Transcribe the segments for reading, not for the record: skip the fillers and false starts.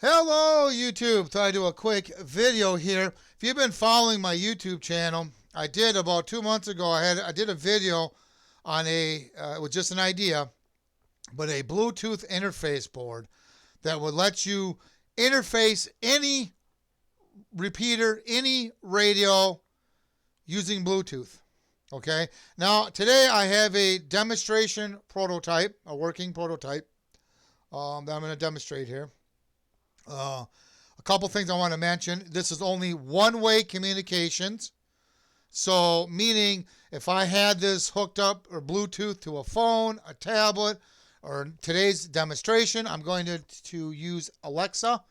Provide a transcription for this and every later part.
Hello YouTube. Thought I'd do a quick video here. If you've been following my YouTube channel, I did about 2 months ago. I did a video on it was just an idea, but a Bluetooth interface board that would let you interface any repeater, any radio using Bluetooth. Okay. Now today I have a demonstration prototype, a working prototype that I'm going to demonstrate here. A couple things I want to mention. This is only one-way communications. So meaning if I had this hooked up or Bluetooth to a phone, a tablet, or today's demonstration, I'm going to use Alexa.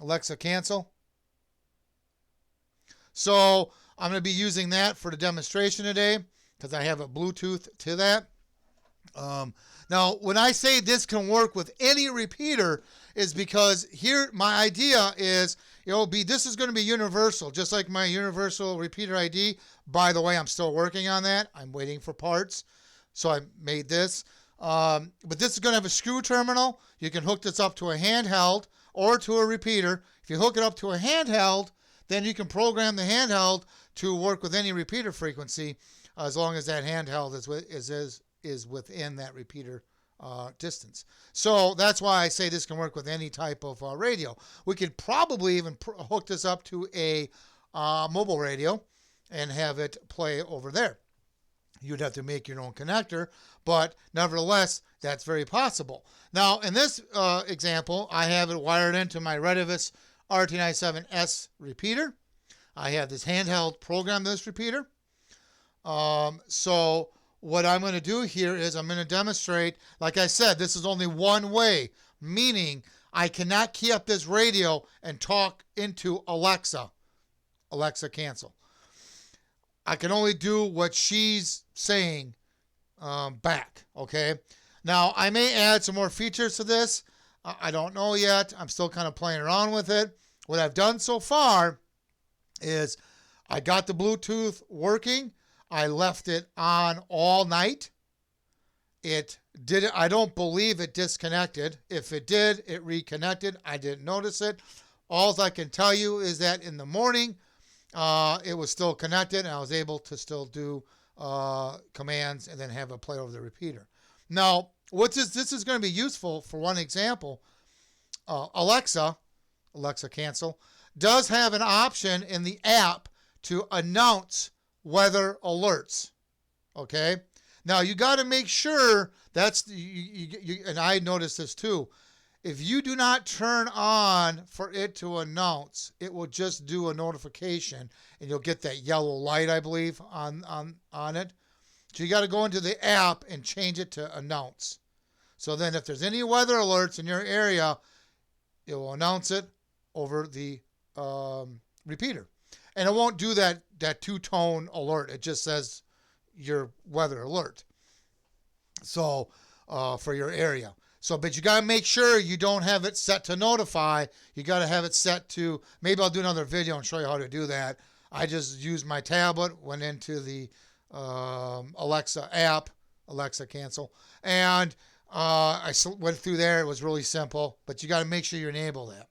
Alexa, cancel. So I'm going to be using that for the demonstration today because I have a Bluetooth to that. Now, when I say this can work with any repeater, is because here my idea is this is going to be universal, just like my universal repeater ID. By the way, I'm still working on that. I'm waiting for parts, so I made this. But this is going to have a screw terminal. You can hook this up to a handheld or to a repeater. If you hook it up to a handheld, then you can program the handheld to work with any repeater frequency, as long as that handheld is within that repeater distance. So that's why I say this can work with any type of radio. We could probably even hook this up to a mobile radio and have it play over there. You'd have to make your own connector, but nevertheless, that's very possible. Now, in this example, I have it wired into my Retevis RT97S repeater. I have this handheld program this repeater. So what I'm going to do here is I'm going to demonstrate, like I said, this is only one way, meaning I cannot key up this radio and talk into Alexa. Alexa, cancel. I can only do what she's saying back, okay? Now, I may add some more features to this. I don't know yet. I'm still kind of playing around with it. What I've done so far is I got the Bluetooth working. I left it on all night. I don't believe it disconnected. If it did, it reconnected. I didn't notice it. All I can tell you is that in the morning, it was still connected, and I was able to still do commands and then have it play over the repeater. Now, this is going to be useful for one example. Alexa, cancel, does have an option in the app to announce weather alerts. Okay. Now you got to make sure and I noticed this too. If you do not turn on for it to announce, it will just do a notification and you'll get that yellow light, I believe, on it. So you got to go into the app and change it to announce. So then if there's any weather alerts in your area, it will announce it over the repeater. And it won't do that two-tone alert. It just says your weather alert. So for your area. So, but you got to make sure you don't have it set to notify. You got to have it set to, maybe I'll do another video and show you how to do that. I just used my tablet, went into the Alexa app, Alexa cancel, and I went through there. It was really simple, but you got to make sure you enable that.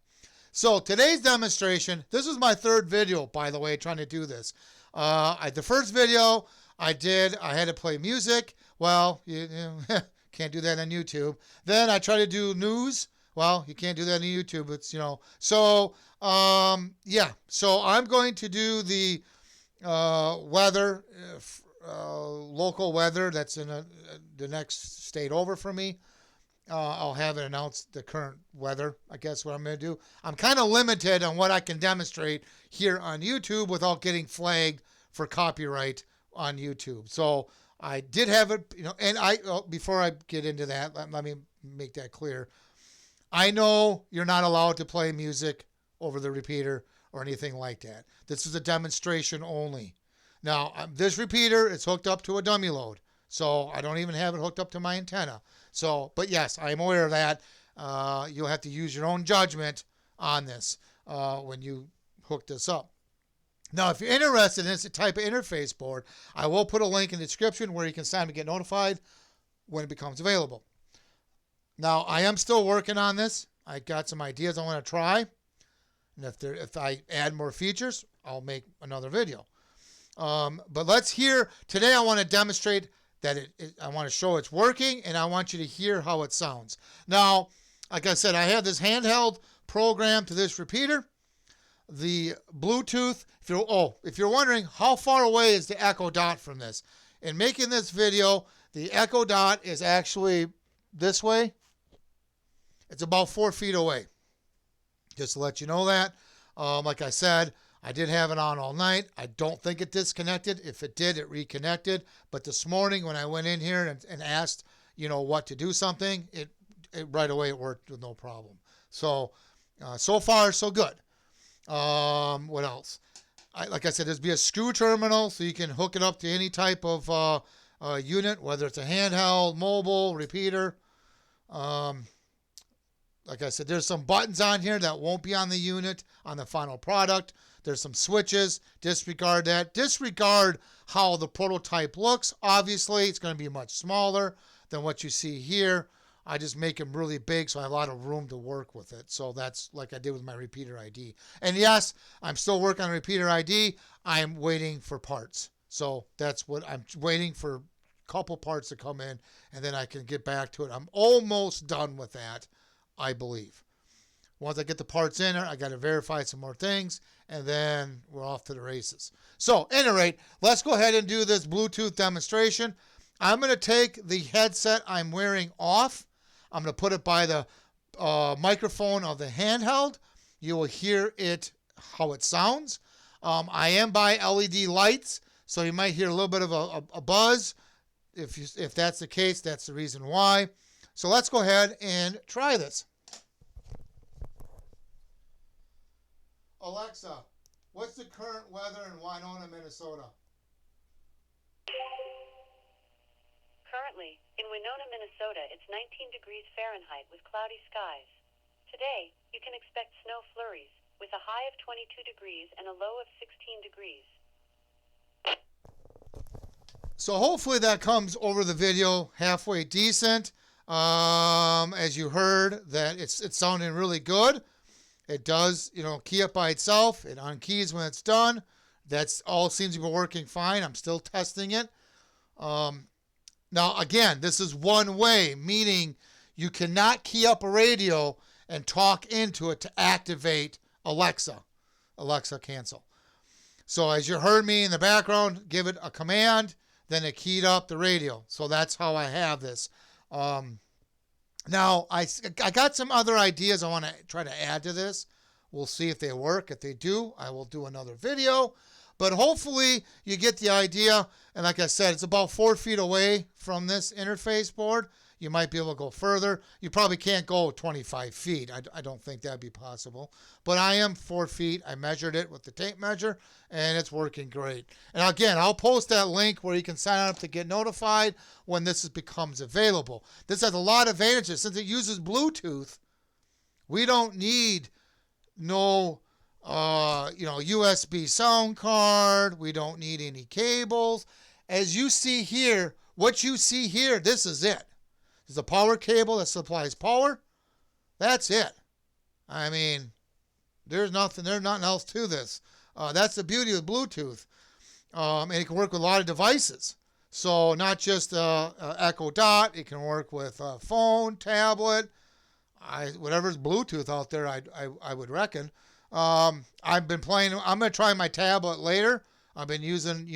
So today's demonstration, this is my third video, by the way, trying to do this. The first video I had to play music. Well, you can't do that on YouTube. Then I tried to do news. Well, you can't do that on YouTube. It's, So, yeah. So I'm going to do the weather, local weather that's in the next state over for me. I'll have it announce the current weather, I guess what I'm going to do. I'm kind of limited on what I can demonstrate here on YouTube without getting flagged for copyright on YouTube. So I did have it, and before I get into that, let me make that clear. I know you're not allowed to play music over the repeater or anything like that. This is a demonstration only. Now, this repeater is hooked up to a dummy load. So I don't even have it hooked up to my antenna. So, but yes, I am aware of that. You'll have to use your own judgment on this when you hook this up. Now, if you're interested in this type of interface board, I will put a link in the description where you can sign to get notified when it becomes available. Now, I am still working on this. I got some ideas I want to try. And if I add more features, I'll make another video. But let's hear, today I want to demonstrate that I want to show it's working, and I want you to hear how it sounds. Now, like I said, I have this handheld program to this repeater. The Bluetooth, if you're wondering how far away is the Echo Dot from this, in making this video, the Echo Dot is actually this way. It's about 4 feet away. Just to let you know that. Like I said, I did have it on all night. I don't think it disconnected. If it did, it reconnected. But this morning when I went in here and asked, what to do something, it right away it worked with no problem. So, so far so good. What else? Like I said, there's be a screw terminal so you can hook it up to any type of unit, whether it's a handheld, mobile, repeater. Like I said, there's some buttons on here that won't be on the unit on the final product. There's some switches. Disregard that. Disregard how the prototype looks. Obviously, it's going to be much smaller than what you see here. I just make them really big so I have a lot of room to work with it. So that's like I did with my repeater ID. And yes, I'm still working on repeater ID. I'm waiting for parts. So that's what I'm waiting for, a couple parts to come in, and then I can get back to it. I'm almost done with that, I believe. Once I get the parts in there, I got to verify some more things, and then we're off to the races. So, at any rate, let's go ahead and do this Bluetooth demonstration. I'm going to take the headset I'm wearing off. I'm going to put it by the microphone of the handheld. You will hear it, how it sounds. I am by LED lights, so you might hear a little bit of a buzz. If that's the case, that's the reason why. So let's go ahead and try this. Alexa, what's the current weather in Winona, Minnesota? Currently, in Winona, Minnesota, it's 19 degrees Fahrenheit with cloudy skies. Today, you can expect snow flurries with a high of 22 degrees and a low of 16 degrees. So hopefully that comes over the video halfway decent. As you heard, that it's sounding really good. It does, key up by itself. It unkeys when it's done. That's all seems to be working fine. I'm still testing it. Now, again, this is one way, meaning you cannot key up a radio and talk into it to activate Alexa. Alexa, cancel. So as you heard me in the background, give it a command, then it keyed up the radio. So that's how I have this. Now, I got some other ideas I want to try to add to this. We'll see if they work. If they do, I will do another video. But hopefully you get the idea. And like I said, it's about 4 feet away from this interface board. You might be able to go further. You probably can't go 25 feet. I don't think that'd be possible. But I am 4 feet. I measured it with the tape measure, and it's working great. And again, I'll post that link where you can sign up to get notified when this becomes available. This has a lot of advantages. Since it uses Bluetooth, we don't need no USB sound card. We don't need any cables. As you see here, what you see here, this is it. There's a power cable that supplies power. That's it. I mean, there's nothing else to this. That's the beauty of Bluetooth. And it can work with a lot of devices. So not just Echo Dot. It can work with phone, tablet, whatever's Bluetooth out there, I would reckon. I've been playing. I'm going to try my tablet later. I've been using,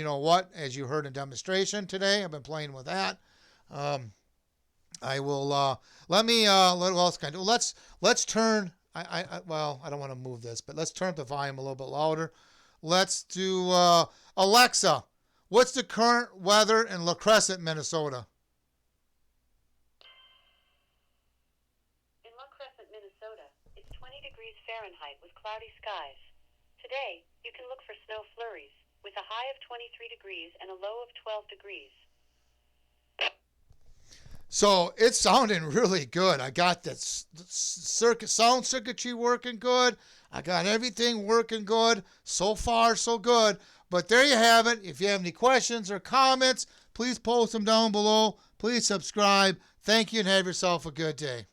as you heard in demonstration today. I've been playing with that. I will, what else can I do? Let's turn, I don't want to move this, but let's turn up the volume a little bit louder. Let's do, Alexa, what's the current weather in La Crescent, Minnesota? In La Crescent, Minnesota, it's 20 degrees Fahrenheit with cloudy skies. Today, you can look for snow flurries with a high of 23 degrees and a low of 12 degrees. So it's sounding really good. I got the sound circuitry working good. I got everything working good. So far, so good. But there you have it. If you have any questions or comments, please post them down below. Please subscribe. Thank you and have yourself a good day.